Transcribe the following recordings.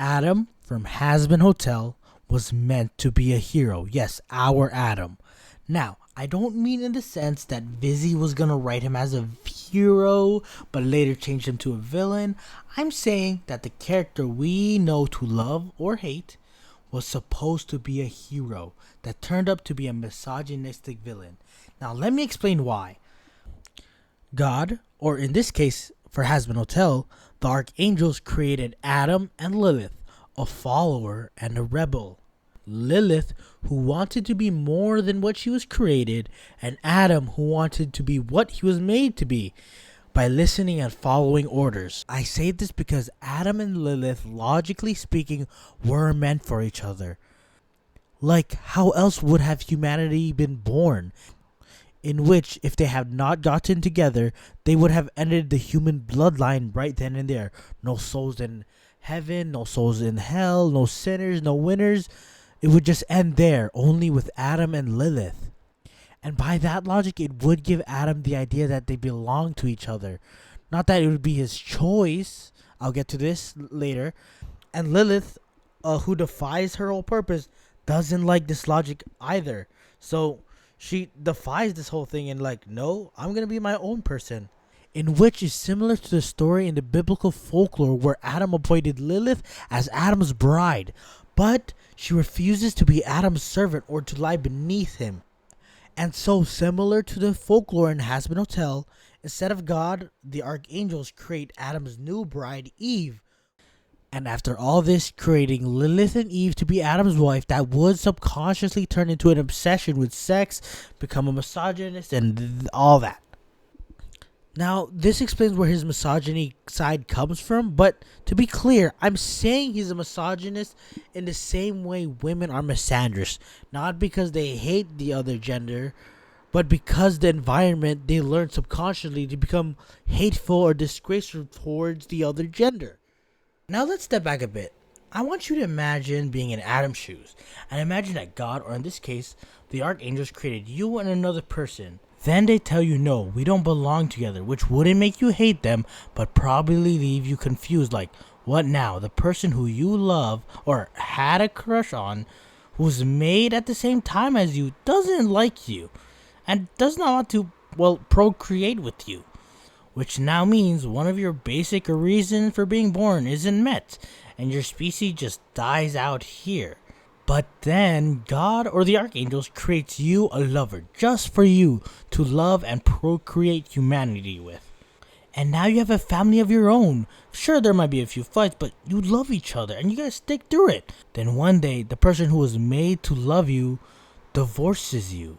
Adam from Hazbin Hotel was meant to be a hero. Yes, our Adam. Now, I don't mean in the sense that Vizzy was gonna write him as a hero, but later changed him to a villain. I'm saying that the character we know to love or hate was supposed to be a hero that turned up to be a misogynistic villain. Now, let me explain why. God, or in this case, for Hazbin Hotel, the archangels created Adam and Lilith, a follower and a rebel. Lilith, who wanted to be more than what she was created, and Adam, who wanted to be what he was made to be by listening and following orders. I say this because Adam and Lilith, logically speaking, were meant for each other. Like, how else would have humanity been born? In which, if they had not gotten together, they would have ended the human bloodline right then and there. No souls in heaven, no souls in hell, no sinners, no winners. It would just end there, only with Adam and Lilith. And by that logic, it would give Adam the idea that they belong to each other. Not that it would be his choice. I'll get to this later. And Lilith, who defies her whole purpose, doesn't like this logic either. So she defies this whole thing and like, no, I'm going to be my own person. In which is similar to the story in the biblical folklore where Adam appointed Lilith as Adam's bride. But she refuses to be Adam's servant or to lie beneath him. And so, similar to the folklore in Hazbin Hotel, instead of God, the archangels create Adam's new bride, Eve. And after all this, creating Lilith and Eve to be Adam's wife, that would subconsciously turn into an obsession with sex, become a misogynist, and all that. Now, this explains where his misogyny side comes from, but to be clear, I'm saying he's a misogynist in the same way women are misandrous, not because they hate the other gender, but because the environment they learn subconsciously to become hateful or disgraceful towards the other gender. Now let's step back a bit. I want you to imagine being in Adam's shoes, and imagine that God, or in this case, the archangels created you and another person. Then they tell you no, we don't belong together, which wouldn't make you hate them, but probably leave you confused like, what now? The person who you love or had a crush on, who's made at the same time as you, doesn't like you, and does not want to, procreate with you. Which now means one of your basic reasons for being born isn't met, and your species just dies out here. But then God or the archangels creates you a lover just for you to love and procreate humanity with. And now you have a family of your own. Sure, there might be a few fights, but you love each other and you guys stick through it. Then one day, the person who was made to love you divorces you.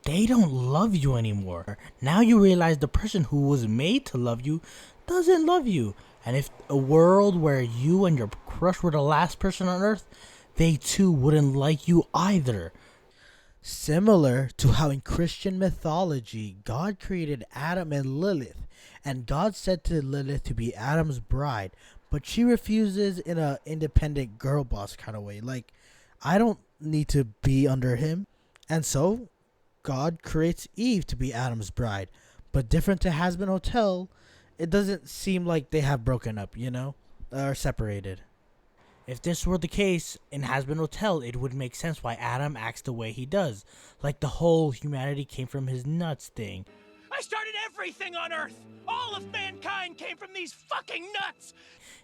They don't love you anymore. Now you realize the person who was made to love you doesn't love you. And if a world where you and your crush were the last person on earth, they too wouldn't like you either. Similar to how in Christian mythology, God created Adam and Lilith, and God said to Lilith to be Adam's bride, but she refuses in a independent girl boss kind of way. Like, I don't need to be under him. And so, God creates Eve to be Adam's bride. But different to Hazbin Hotel, it doesn't seem like they have broken up, or separated. If this were the case in Hazbin Hotel, it would make sense why Adam acts the way he does. Like the whole humanity came from his nuts thing. I started everything on Earth! All of mankind came from these fucking nuts!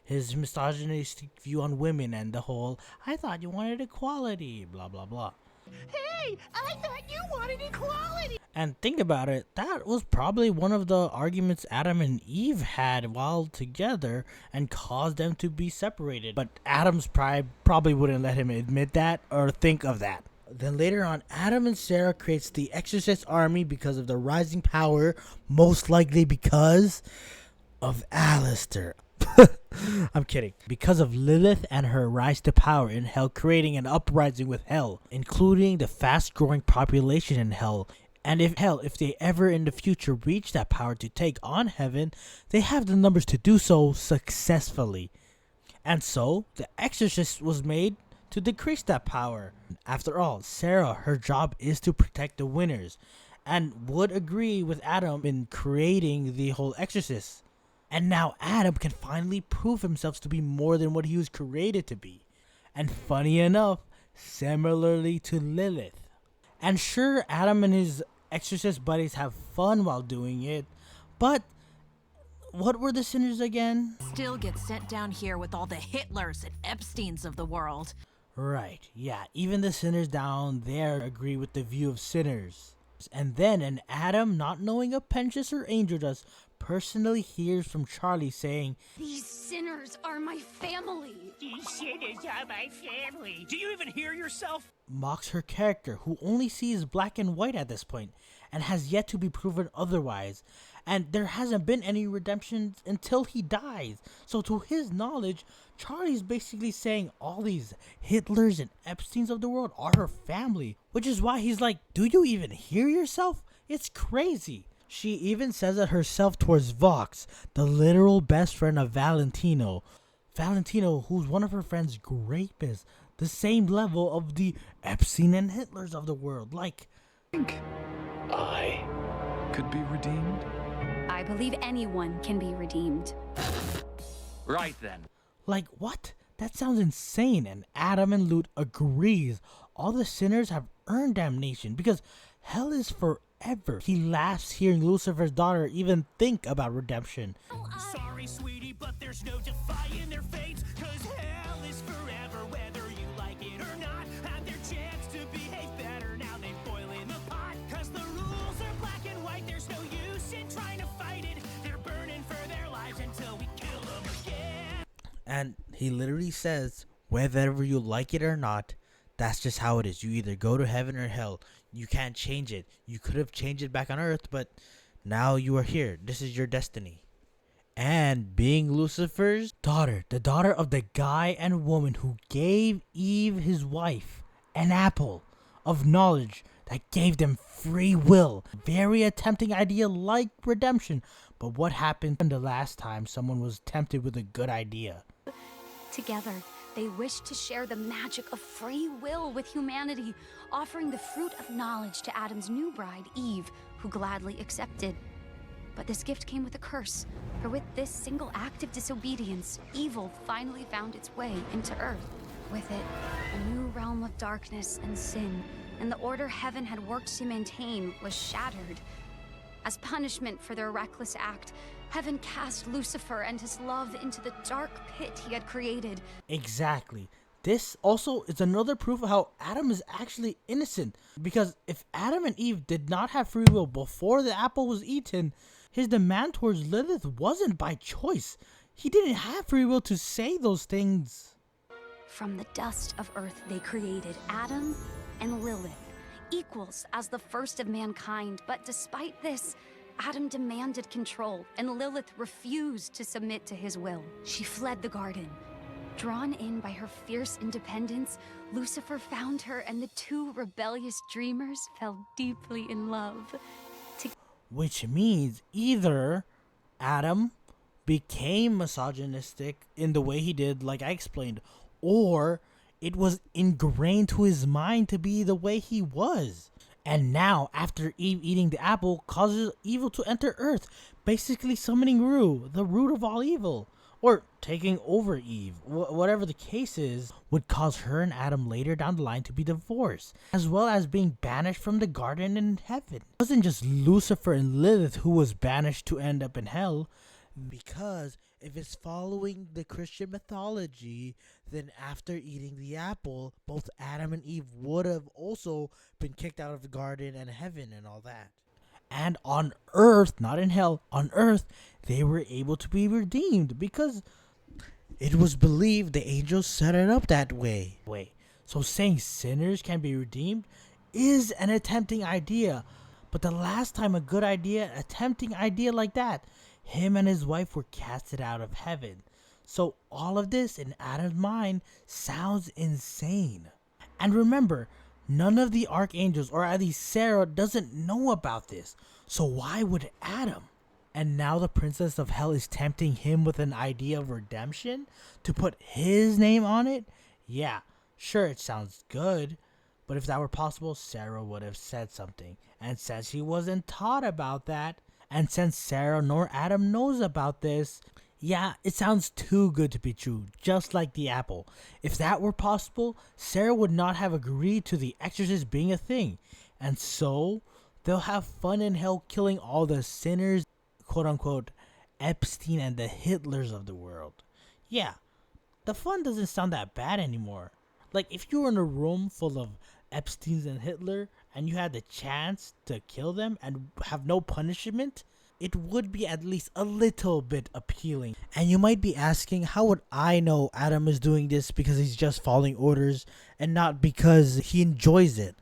His misogynistic view on women and the whole, I thought you wanted equality, blah blah blah. Hey, I thought you wanted equality! And think about it, that was probably one of the arguments Adam and Eve had while together and caused them to be separated. But Adam's pride probably wouldn't let him admit that or think of that. Then later on, Adam and Sarah creates the Exorcist army because of the rising power, most likely because of Alistair. I'm kidding. Because of Lilith and her rise to power in hell, creating an uprising with hell, including the fast-growing population in hell. And if they ever in the future reach that power to take on heaven, they have the numbers to do so successfully. And so, the Exorcist was made to decrease that power. After all, Sarah, her job is to protect the winners, and would agree with Adam in creating the whole Exorcist. And now Adam can finally prove himself to be more than what he was created to be. And funny enough, similarly to Lilith. And sure, Adam and his exorcist buddies have fun while doing it, but what were the sinners again? Still get sent down here with all the Hitlers and Epsteins of the world. Right, yeah, even the sinners down there agree with the view of sinners. And then an Adam, not knowing a Pensius or angel dust, personally hears from Charlie saying, "These sinners are my family." These sinners are my family. Do you even hear yourself? mocks her character, who only sees black and white at this point, and has yet to be proven otherwise. And there hasn't been any redemption until he dies. So to his knowledge, Charlie's basically saying all these Hitlers and Epsteins of the world are her family. Which is why he's like, do you even hear yourself? It's crazy. She even says it herself towards Vox, the literal best friend of Valentino. Valentino, who's one of her friend's rapists, the same level of the Epstein and Hitlers of the world. Like, I could be redeemed. I believe anyone can be redeemed. Right then. Like, what? That sounds insane. And Adam and Lut agrees. All the sinners have earned damnation because hell is forever. He laughs hearing Lucifer's daughter even think about redemption. Sorry, sweetie, but there's no defying their fates. Cause hell is forever, whether you like it or not. Had their chance to behave better, now they boil in the pot. Cause the rules are black and white, there's no use in trying to fight it. They're burning for their lives until we kill them again. And he literally says, whether you like it or not, that's just how it is. You either go to heaven or hell. You can't change it. You could have changed it back on earth, but now you are here. This is your destiny. And being Lucifer's daughter, the daughter of the guy and woman who gave Eve, his wife, an apple of knowledge that gave them free will. Very a tempting idea like redemption. But what happened the last time someone was tempted with a good idea? Together, they wish to share the magic of free will with humanity, offering the fruit of knowledge to Adam's new bride, Eve, who gladly accepted. But this gift came with a curse, for with this single act of disobedience, evil finally found its way into Earth. With it, a new realm of darkness and sin, and the order heaven had worked to maintain was shattered. As punishment for their reckless act, heaven cast Lucifer and his love into the dark pit he had created. Exactly. This also is another proof of how Adam is actually innocent. Because if Adam and Eve did not have free will before the apple was eaten, his demand towards Lilith wasn't by choice. He didn't have free will to say those things. From the dust of Earth they created Adam and Lilith, equals as the first of mankind. But despite this, Adam demanded control, and Lilith refused to submit to his will. She fled the garden. Drawn in by her fierce independence, Lucifer found her, and the two rebellious dreamers fell deeply in love. Which means either Adam became misogynistic in the way he did, like I explained, or it was ingrained to his mind to be the way he was. And now, after Eve eating the apple, causes evil to enter Earth, basically summoning Ru, the root of all evil. Or taking over Eve, whatever the case is, would cause her and Adam later down the line to be divorced, as well as being banished from the garden in heaven. It wasn't just Lucifer and Lilith who was banished to end up in hell, because if it's following the Christian mythology, then after eating the apple, both Adam and Eve would have also been kicked out of the garden and heaven and all that. And on Earth, not in hell, on Earth, they were able to be redeemed because it was believed the angels set it up that way. So saying sinners can be redeemed is an tempting idea. But the last time a good idea, a tempting idea like that, him and his wife were casted out of heaven. So all of this in Adam's mind sounds insane. And remember, none of the archangels, or at least Sarah, doesn't know about this. So why would Adam? And now the princess of hell is tempting him with an idea of redemption to put his name on it? Yeah, sure, it sounds good. But if that were possible, Sarah would have said something. And since she wasn't taught about that, And since Sarah nor Adam knows about this, yeah, it sounds too good to be true, just like the apple. If that were possible, Sarah would not have agreed to the exorcist being a thing. And so, they'll have fun in hell killing all the sinners, quote unquote, Epstein and the Hitlers of the world. Yeah, the fun doesn't sound that bad anymore. Like, if you were in a room full of Epsteins and Hitler, and you had the chance to kill them and have no punishment, it would be at least a little bit appealing. And you might be asking, how would I know Adam is doing this because he's just following orders and not because he enjoys it?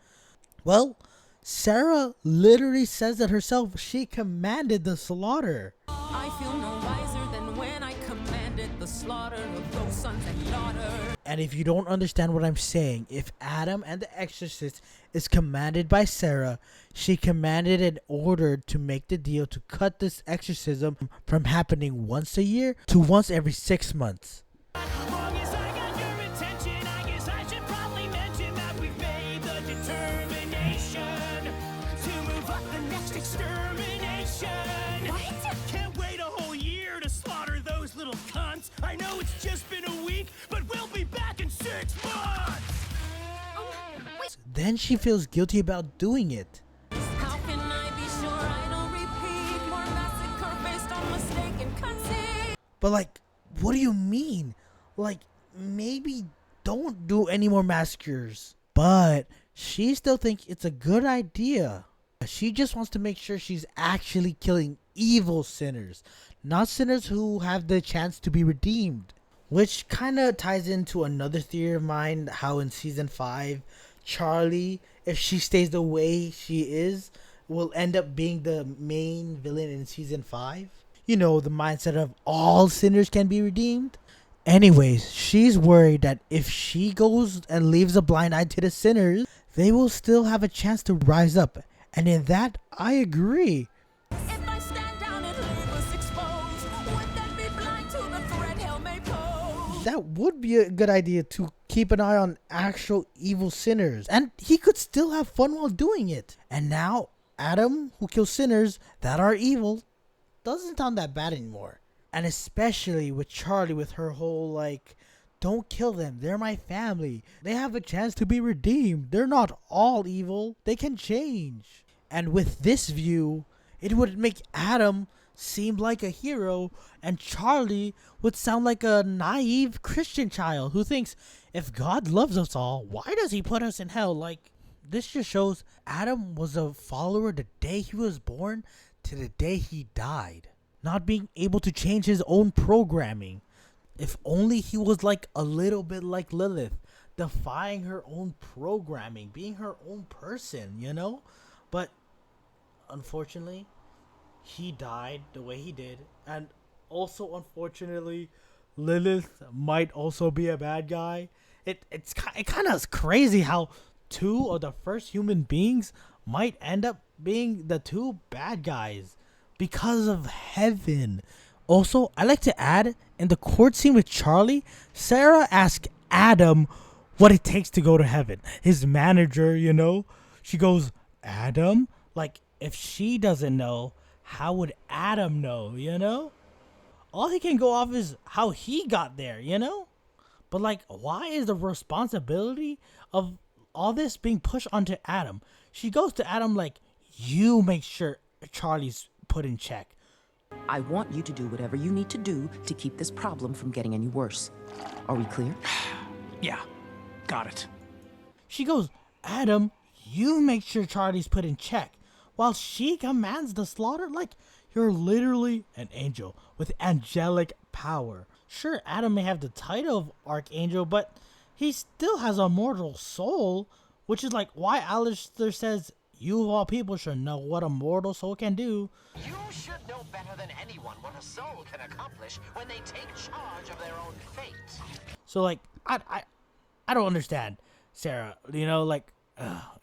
Well, Sarah literally says it herself. She commanded the slaughter. I feel no wiser than when I commanded the slaughter of those sons and daughters. And if you don't understand what I'm saying, if Adam and the exorcist is commanded by Sarah, she commanded and ordered to make the deal to cut this exorcism from happening once a year to once every 6 months. Long as I got your attention, I guess I should probably mention that we've made the determination to move up the next extermination. What? Can't wait a whole year to slaughter those little cunts. I know it's just been a week, but we'll be back in 6 months. Then she feels guilty about doing it. How can I be sure I don't repeat more massacre based on mistaken conceit? But like, what do you mean? Like, maybe don't do any more massacres. But she still thinks it's a good idea. She just wants to make sure she's actually killing evil sinners, not sinners who have the chance to be redeemed. Which kind of ties into another theory of mine, how in season 5, Charlie, if she stays the way she is, will end up being the main villain in season 5. You know, the mindset of all sinners can be redeemed. Anyways, she's worried that if she goes and leaves a blind eye to the sinners, they will still have a chance to rise up. And in that, I agree. If I stand down and leave us exposed, would that be blind to the threat hell may pose? That would be a good idea, to keep an eye on actual evil sinners. And he could still have fun while doing it. And now, Adam, who kills sinners that are evil, doesn't sound that bad anymore. And especially with Charlie, with her whole like, don't kill them, they're my family, they have a chance to be redeemed, they're not all evil, they can change. And with this view, it would make Adam seem like a hero, and Charlie would sound like a naive Christian child who thinks, if God loves us all, why does he put us in hell? Like, this just shows Adam was a follower the day he was born to the day he died, not being able to change his own programming. If only he was like a little bit like Lilith, defying her own programming, being her own person, you know? But unfortunately, he died the way he did. And also, unfortunately, Lilith might also be a bad guy. It kind of is crazy how two of the first human beings might end up being the two bad guys because of heaven. Also, I like to add, in the court scene with Charlie, Sarah asked Adam what it takes to go to heaven. His manager, you know? She goes, Adam? Like, if she doesn't know, how would Adam know, you know? All he can go off is how he got there, you know? But like, why is the responsibility of all this being pushed onto Adam? She goes to Adam like, you make sure Charlie's put in check. I want you to do whatever you need to do to keep this problem from getting any worse. Are we clear? Yeah, got it. She goes, Adam, you make sure Charlie's put in check, while she commands the slaughter? Like, you're literally an angel with angelic power. Sure, Adam may have the title of Archangel, but he still has a mortal soul, which is like why Alistair says, you of all people should know what a mortal soul can do. You should know better than anyone what a soul can accomplish when they take charge of their own fate. So like, I don't understand Sarah, you know, like,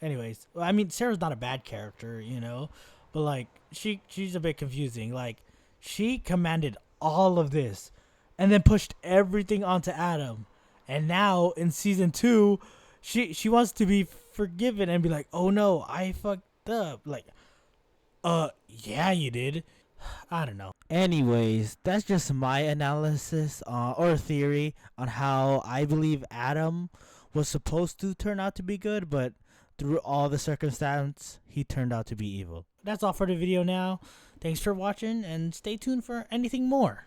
anyways, I mean, Sarah's not a bad character, you know, but like, she's a bit confusing. Like, she commanded all of this and then pushed everything onto Adam. And now in season 2, she wants to be forgiven and be like, oh no, I fucked up. Like, Yeah, you did. I don't know. Anyways, that's just my analysis or theory on how I believe Adam was supposed to turn out to be good, but through all the circumstance, he turned out to be evil. That's all for the video now. Thanks for watching and stay tuned for anything more.